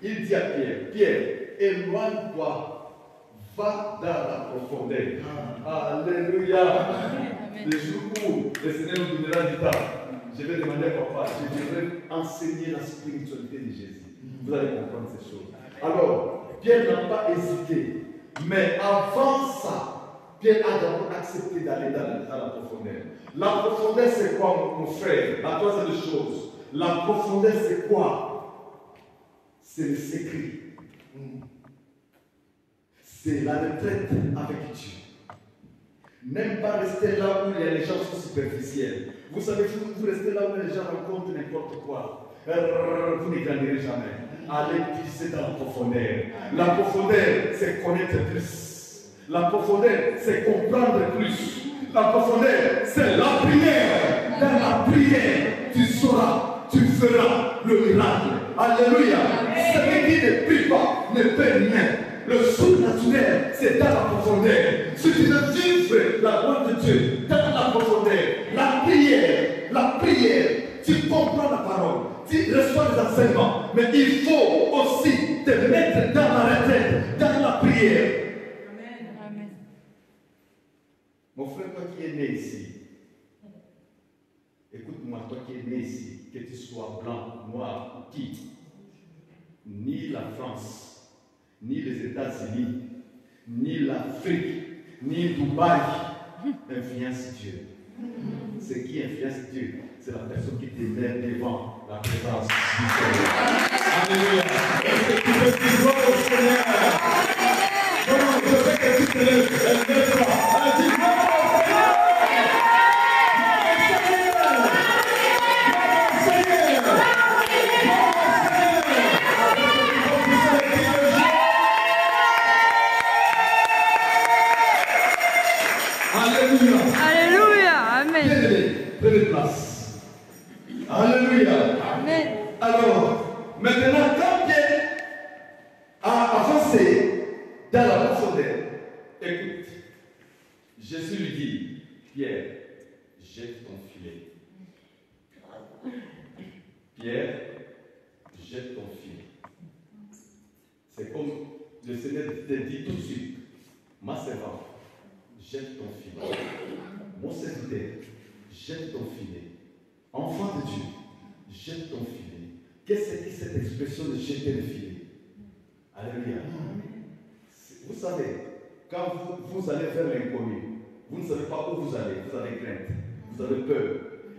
Il dit à Pierre, Pierre, éloigne-toi, va dans la profondeur. Alléluia. Le jour où le Seigneur nous donnera du temps, je vais demander à papa, je devrais enseigner la spiritualité de Jésus. Vous allez comprendre ces choses. Alors, Pierre n'a pas hésité, mais avant ça, Pierre a d'abord accepté d'aller dans la profondeur. La profondeur, c'est quoi, mon frère? La troisième chose, la profondeur, c'est quoi? C'est le secret. C'est la retraite avec Dieu. N'aime pas rester là où les gens sont superficiels. Vous savez, vous restez là où les gens rencontrent n'importe quoi. Vous ne gagnerez jamais. Allez puiser dans la profondeur. La profondeur, c'est connaître plus. La profondeur, c'est comprendre plus. La profondeur, c'est la prière. Dans la prière, tu sauras, tu feras le miracle. Alléluia. Celui qui ne prie pas ne peut rien. Le surnaturel, c'est dans la profondeur. Si tu veux vivre la gloire de Dieu dans la profondeur, la prière, tu comprends la parole, tu reçois les enseignements, mais il faut aussi te mettre dans la retraite, dans la prière. Amen. Mon frère, toi qui es né ici, écoute-moi, toi qui es né ici, que tu sois blanc, noir ou qui, ni la France, ni les États-Unis, ni l'Afrique, ni Dubaï influence Dieu. Ce qui influence Dieu, c'est la personne qui te met devant la présence du Seigneur. Alléluia. Est-ce que tu veux dire gloire au Seigneur? Non, je veux que tu te lèves. Lève-toi. Allez, dis gloire au Seigneur. Alléluia. Amen. Prenez place. Alléluia. Amen. Alors, maintenant, quand Pierre a avancé dans la profondeur, écoute, Jésus lui dit, Pierre, jette ton filet. Pierre, jette ton filet. C'est comme le Seigneur te dit tout de suite, ma servante, jette ton filet. Mon serviteur, jette ton filet. Enfant de Dieu, jette ton filet. Qu'est-ce que cette expression de jeter le filet? Alléluia. Vous savez, quand vous allez vers l'inconnu, vous ne savez pas où vous allez crainte, vous avez peur.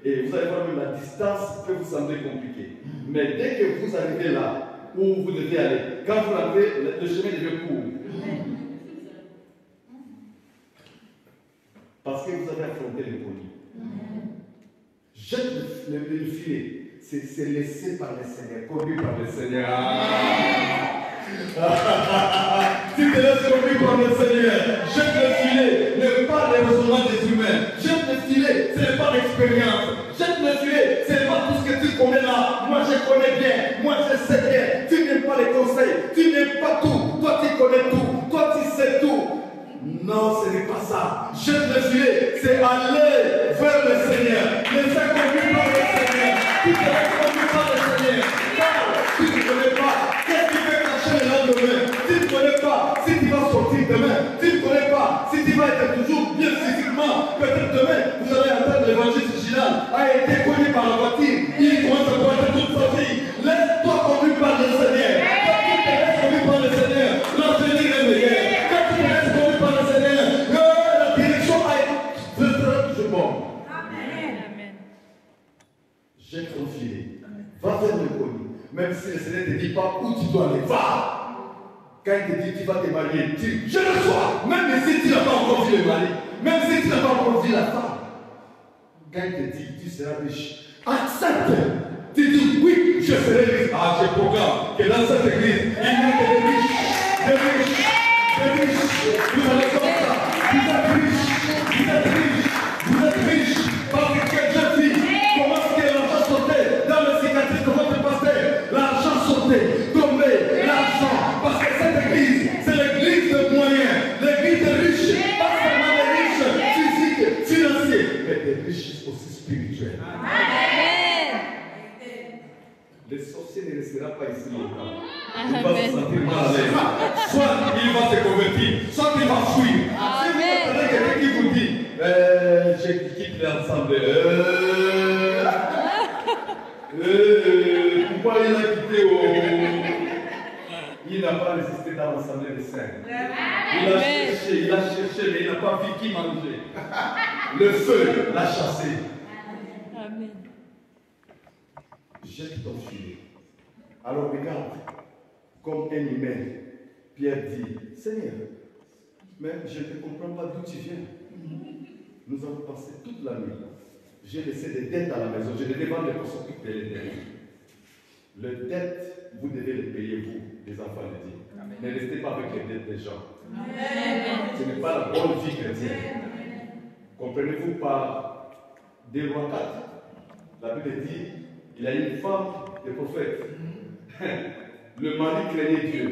Et vous allez voir même la distance peut vous sembler compliquée. Mais dès que vous arrivez là où vous devez aller, quand vous arrivez, le chemin devient court. Parce que vous avez affronté l'inconnu. Jette le filet. C'est laissé par le Seigneur, conduit par le Seigneur. Tu te laisses conduire par le Seigneur. Jette le filet, ne pas les raisonnements des humains. Jette le filet, ce n'est pas l'expérience. Jette le filet, ce n'est pas tout ce que tu connais là. Moi je connais bien, moi je sais bien. Tu n'aimes pas les conseils, tu n'aimes pas tout. Toi tu connais tout, toi tu sais tout. Non, ce n'est pas ça. Jette le filet, c'est aller vers le Seigneur. Laissez conduire par le Seigneur. Tu te laisses conduire par le Seigneur. Car tu ne connais pas. Qu'est-ce qui peut cacher le lendemain? Tu ne connais pas si tu vas sortir demain. Tu ne connais pas si tu vas être toujours bien physiquement. Peut-être demain, vous allez entendre l'évangile original a été connu par la voiture. Il commence à boire toute sa vie. Laisse-toi conduire par le Seigneur. Quand tu te laisses conduire par le Seigneur, l'avenir est meilleur. Quand tu te laisses conduire par le Seigneur, la direction sera toujours bonne. Amen. Jette ton filet. Va vers le connu. Même si le Seigneur ne te dit pas où tu dois aller, va. Quand il te dit tu vas te marier, je le sois. Même si tu n'as pas encore vu le mari, même si tu n'as pas encore vu la femme. Quand il te dit tu seras riche, accepte. Tu dis oui, je serai riche. Ah, je proclame que dans cette église, il y a des riches, des riches, des riches. Vous allez comme ça. Vous êtes riches, vous êtes riches, vous êtes riches. Parce que quelle jeune fille, comment est-ce que l'argent sortait dans le cicatrice de votre pasteur? L'argent sortait, tombait, l'argent. Parce que cette église, c'est l'église de moyens, l'église de riches, pas seulement des riches physiques, financiers, mais des riches aussi spirituels. Le sorcier ne restera pas ici longtemps. Il va se sentir mal à l'aise. Soit il va se convertir, soit il va fuir. Si vous entendez quelqu'un qui vous dit, je quitte l'ensemble. Pourquoi il a quitté Il n'a pas résisté dans l'assemblée des saints. Il a cherché, mais il n'a pas vu qui manger. Le feu l'a chassé. Amen. Jette ton filet. Alors regarde, comme un humain, Pierre dit, Seigneur, mais je ne comprends pas d'où tu viens. Nous avons passé toute la nuit. J'ai laissé des dettes à la maison. Je devais vendre pour s'occuper des dettes. Les dettes, vous devez les payer, vous, les enfants de Dieu. Ne restez pas avec les dettes des gens. Amen. Ce n'est pas la bonne vie chrétienne. Comprenez-vous par 2 Rois 4. La Bible dit, il y a une femme de prophète. Le mari craignait Dieu.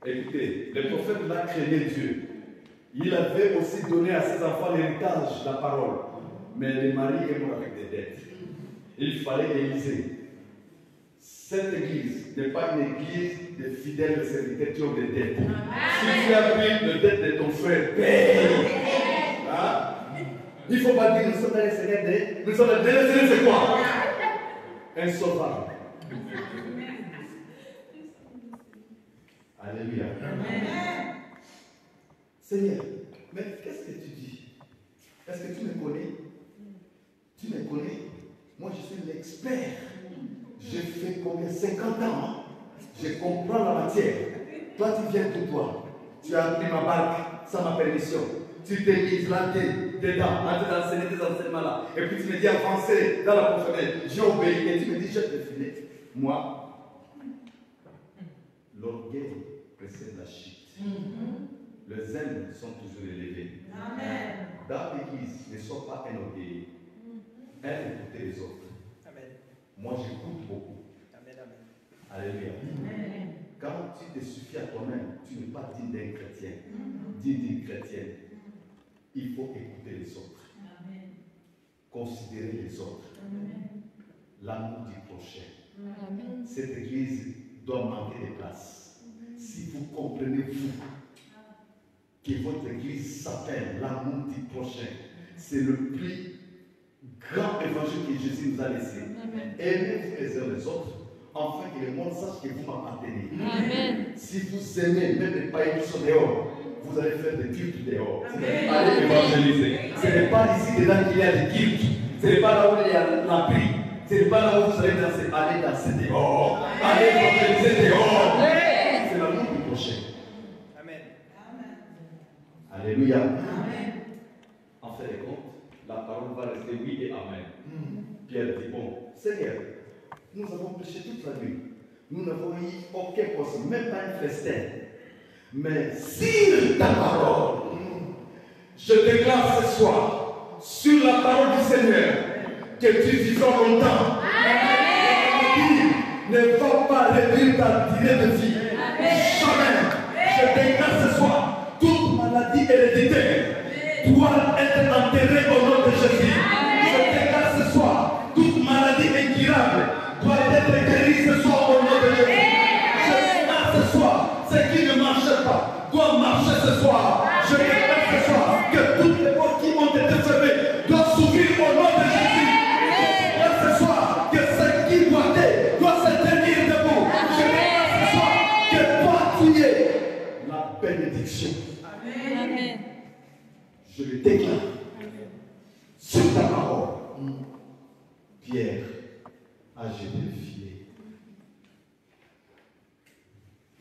Écoutez, le prophète là craignait Dieu. Il avait aussi donné à ses enfants l'héritage, la parole. Mais le mari est mort avec des dettes. Il fallait l'Élysée. Cette église n'est pas une église de fidèles serviteurs qui ont des dettes. Si tu as pris de dettes de ton frère, paye. Hein? Il ne faut pas dire nous sommes dans les Seigneurs des. Nous sommes dans les Seigneurs, c'est quoi? Insolvable. Alléluia. Seigneur, mais qu'est-ce que tu dis? Est-ce que tu me connais? Tu me connais? Moi, je suis l'expert. J'ai fait combien? 50 ans. Je comprends la matière. Toi, tu viens de toi. Tu as pris ma barque sans ma permission. Tu t'es mis planté dedans, en train d'enseigner tes enseignements là. Et puis tu me dis avancer dans la profondeur. J'ai obéi et tu me dis jette le filet. Moi, l'orgueil précède la chute. Les zèles sont toujours élevés. Amen. Dans l'église, ne sois pas un orgueil. Aime écouter les autres. Amen. Moi, j'écoute beaucoup. Amen. Alléluia. Amen. Quand tu te suffis à toi-même, tu n'es pas digne d'un chrétien, digne d'une chrétienne. Il faut écouter les autres. Amen. Considérer les autres. L'amour du prochain. Amen. Cette église doit manquer de place. Si vous comprenez, vous, que votre église s'appelle l'amour du prochain, c'est le plus grand évangile que Jésus nous a laissé. Aimez-vous les uns les autres, afin que le monde sache que vous m'appartenez. Amen. Si vous aimez même les païens qui sont dehors, vous allez faire des cultes dehors. Allez évangéliser. Ce n'est pas ici dedans qu'il y a des cultes. Ce n'est pas là où il y a la pluie. Ce n'est pas là où vous allez danser. Allez danser dehors. Allez évangéliser dehors. C'est l'amour du prochain. Amen. Alléluia. Amen. En fait de compte, la parole va rester oui et amen. Pierre dit, bon, Seigneur, nous avons péché toute la nuit. Nous n'avons eu aucun poisson, même pas une festin. Mais sur ta parole, je déclare ce soir, sur la parole du Seigneur, que tu vivras longtemps. Ne va pas réduire ta durée de vie. Jamais. Je déclare ce soir, toute maladie héréditaire doit être enterrée au nom de Jésus. Je déclare ce soir, toute maladie incurable doit être guérie ce soir au nom de Jésus. Je déclare ce soir, ce qui ne marche pas doit marcher ce soir. Je déclare ce soir que toutes les portes qui ont été fermées doivent s'ouvrir au nom de Jésus. Je déclare ce soir que ce qui doit se tenir debout. Je déclare ce soir que toi tu es la bénédiction. Amen. Je le déclare sur ta parole. Pierre a jeté le filet.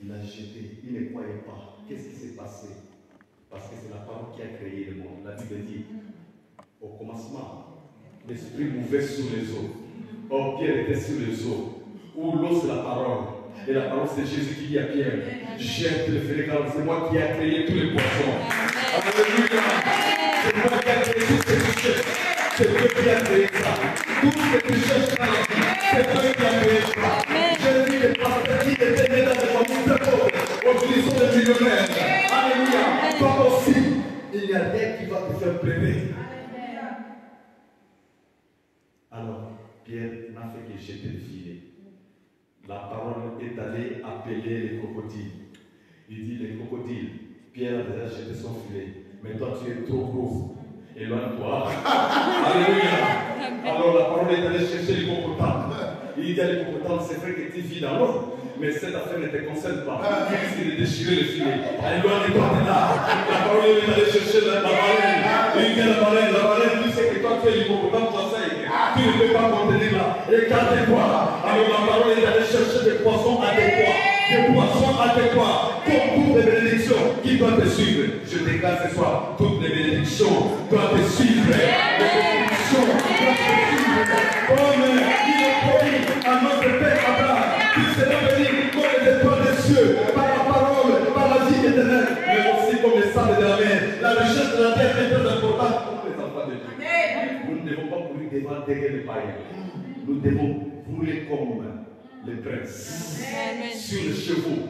Il a jeté, il ne croyait pas. Qu'est-ce qui s'est passé? Parce que c'est la parole qui a créé le monde. La Bible dit, au commencement, l'Esprit mouvait sur les eaux. Or, Pierre était sur les eaux. Où l'eau, c'est la parole. Et la parole, c'est Jésus qui dit à Pierre, jette le filet car c'est moi qui ai créé tous les poissons. Alléluia. C'est moi qui ai créé toutes ces richesses. C'est Dieu qui a créé ça. Tout ce que tu cherches dans la vie, c'est Dieu qui a créé ça. Je dis les pasteurs qui étaient nés dans des familles très pauvres, aujourd'hui sont des millionnaires. Alléluia. Toi aussi, il n'y a rien qui va te faire pleurer. Alors, Pierre n'a fait que jeter le filet. La parole est allée appeler les crocodiles. Il dit les crocodiles, Pierre a déjà jeté son filet, mais toi tu es trop gros. Éloigne-toi. Alléluia. Alors la parole est allée chercher l'hippopotame. Il dit à l'hippopotame, c'est vrai que tu vis dans l'eau, mais cette affaire ne te concerne pas. Tu risques de déchirer le filet. Éloigne-toi de là. La parole est allée chercher la baleine. Il dit à la baleine, tu sais que toi tu es l'hippopotame, toi sais. Tu ne peux pas contenir là. Écarte-toi. Alors la parole est allée chercher des poissons adéquats. Des poissons adéquats. Comme toutes les bénédictions qui doivent te suivre. Je déclare ce soir, toutes les bénédictions doivent te suivre. Les bénédictions doivent te suivre. Comme il est promis à notre Père Abraham, qui sera béni comme les étoiles des cieux, par la parole, par la vie éternelle, mais aussi comme les sables de la mer. La richesse de la terre est très importante pour les enfants de Dieu. Nous ne devons pas courir devant derrière les païens. Nous devons rouler comme les princes. Sur les chevaux,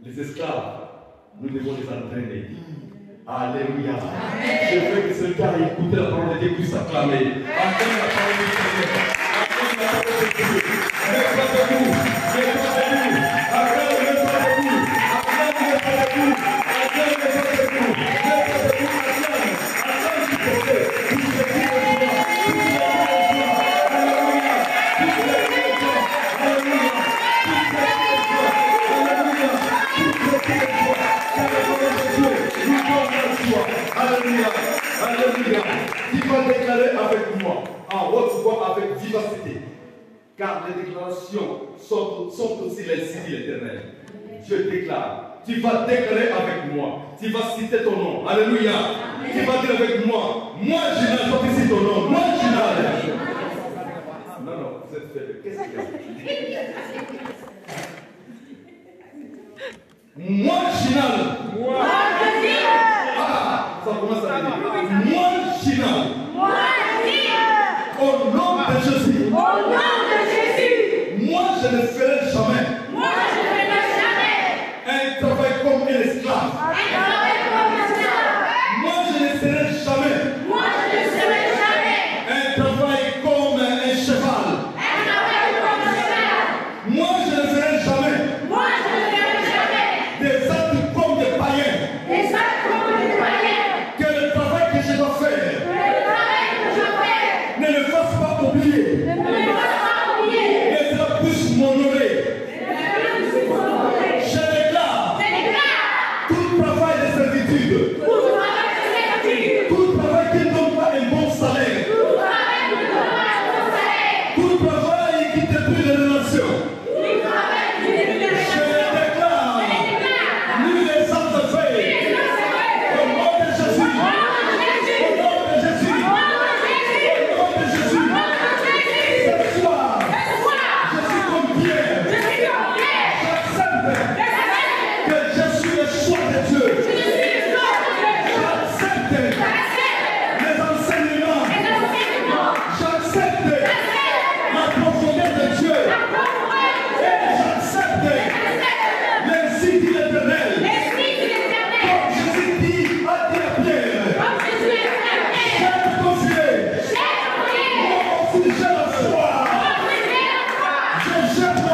les esclaves, nous devons les entraîner. Alléluia. Je veux que celui qui a écouté la parole de Dieu puisse s'acclamer. Acclame la parole de Dieu. Acclame la parole de Dieu. Mets-toi debout. Mets-toi debout. Acclame, mets-toi debout. Acclame, mets-toi debout. Acclame, mets-toi debout. Mets-toi debout, acclame. Acclame, s'il te plaît. Vous êtes tous les jours. Alléluia. Tous les jours. Alléluia. Tous les jours. Alléluia. Tous les jours. Car la parole de Dieu nous donne la joie. Alléluia. Alléluia. Tu vas déclarer avec moi, en haute voix avec vivacité, car les déclarations sont aussi les signes éternels. Je déclare. Tu vas déclarer avec moi. Tu vas citer ton nom. Alléluia. Tu vas dire avec moi. Moi, Ginal, toi qui cites ton nom. Moi, Ginal. Non, vous êtes faible. Qu'est-ce qu'il y a? Moi, Ginal. Moi, ah, ça commence à dire. Moi, Ginal. Au nom de Jésus. Moi, je ne ferai jamais. Un travail comme un esclave. Moi, je ne serai jamais. Un travail comme un cheval. Moi, je ne ferai jamais. Des actes comme des païens. Que le travail que je dois faire ne le fasse pas oublier. Mais cela puisse m'honorer.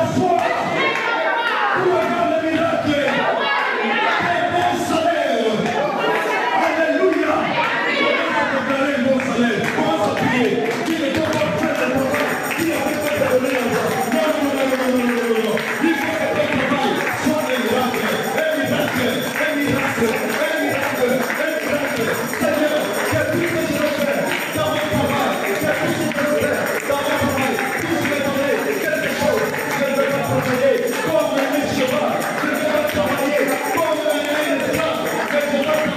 t'asseoir pour avoir le miracle. Un bon salaire. Alléluia. Déclarer un bon salaire. Commence à prier. Qui ne peut pas faire le travail, qui ne peut pas te donner l'argent. Non. Il faut que ton travail soit un miracle. Un miracle. Seigneur, c'est tout ce que je veux faire dans mon travail. C'est tout ce que je veux faire dans mon travail. Si je vais donner quelque chose, je ne vais pas travailler comme un cheval. Je ne vais pas travailler comme un esclave. Mais je vais travailler.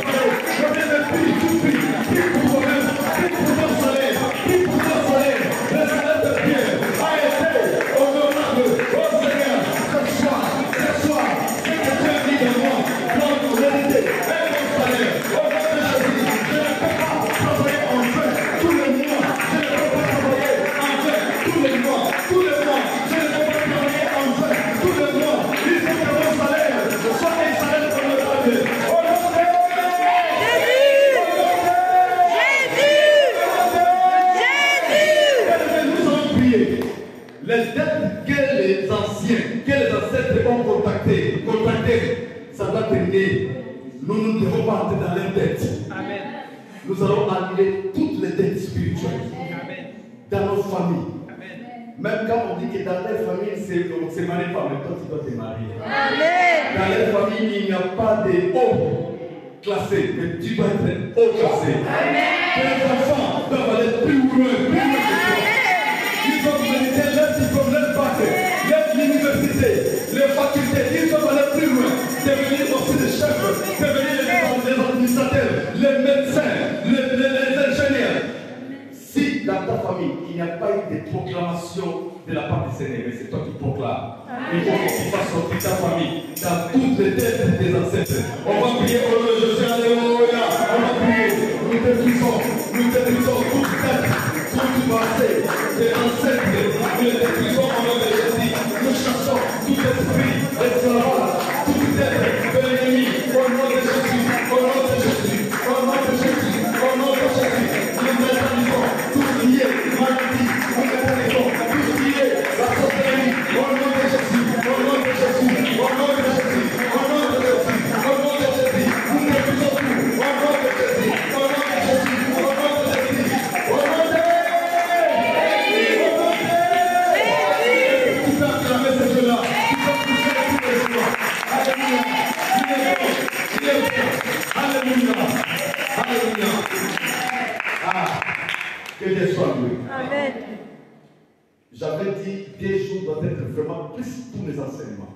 Je vais me prier tout prix. Prie pour toi-même. Prie pour ton salaire. Prie pour ton salaire. Le salaire de Pierre a été honorable. Oh Seigneur, ce soir, ce que tu as mis de moi, dans mon vérité, un bon salaire. Au nom de Jésus, je ne peux pas travailler en vain tous les mois. Je ne peux pas travailler en vain tous les mois. Tous les mois, je ne peux pas travailler en vain tous les mois. Il faut que mon salaire soit un salaire honorable. Au nom de nous allons prier. Les dettes que les ancêtres ont contractées, ça doit terminer. Nous ne devons pas entrer dans les dettes. Amen. Nous allons annuler toutes les dettes spirituelles Amen. dans nos familles. Amen. Même quand on dit que dans les familles, on ne se marie pas, mais toi tu dois te marier. Amen. Dans les familles, il n'y a pas de haut classé, mais tu dois être haut classé. Tes enfants doivent aller plus loin que toi. Ils doivent mériter leur diplôme, leur bac, l'université, les facultés, ils doivent aller plus loin. Devenir aussi des chefs, devenir les administrateurs, les médecins, les ingénieurs. Si dans ta famille, il n'y a pas eu de proclamation de la part du Seigneur, mais c'est toi qui proclames. Il faut que tu fasses sortir ta famille dans toutes les têtes des ancêtres. On va prier au nom de Jésus, alléluia. On va prier, nous détruisons toute tête, toute pensée des ancêtres. Nous les détruisons au nom de Jésus. Nous chassons tout esprit d'esclavage, toute tête de l'ennemi au nom de Jésus, au nom de Jésus, au nom de Jésus, au nom de Jésus. Nous neutralisons tout ce qui est maladie, nous neutralisons tout ce qui est la sorcellerie au nom de Jésus, au nom de Jésus, au nom de Jésus, au nom de Jésus, au nom de Jésus. Nous neutralisons tout au nom de Jésus, au nom de Jésus, au nom de Jésus, au nom de Jésus. Tu peux acclamer ce Dieu-là, tu peux pousser tous les jours. Alléluia, alléluia, alléluia. Ah, que Dieu soit loué. Amen. J'avais dit 2 jours doivent être vraiment plus pour les enseignements.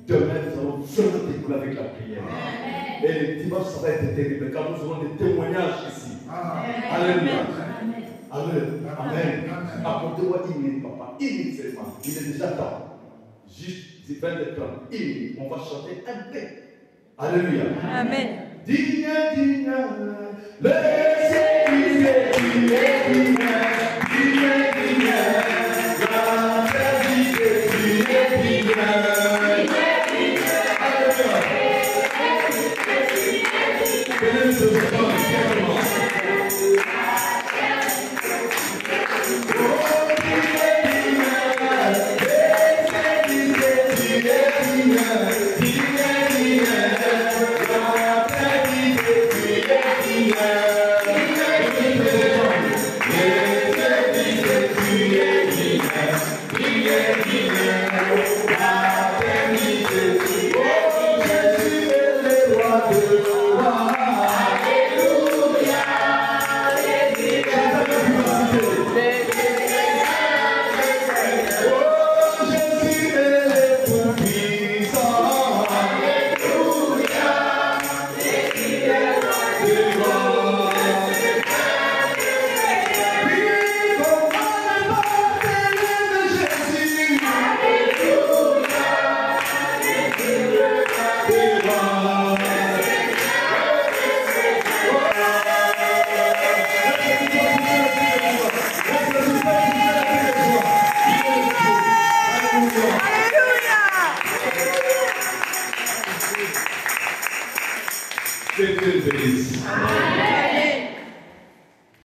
Demain, nous allons vraiment décoller avec la prière. Et le dimanche, ça va être terrible car nous aurons des témoignages ici. Alléluia. Amen. Apportez-moi 1 minute, papa. 1 minute seulement. Il est déjà temps. Juste 20 de temps. 1 minute. On va chanter un peu. Alléluia. Amen. Digne, digne, laissez digne, digne, digne, digne, digne, la terre digne, digne, digne. Alléluia. Venez ce soir, fièrement. Oh, digne, digne, laissez digne, digne, digne, digne, digne. Que Dieu bénisse.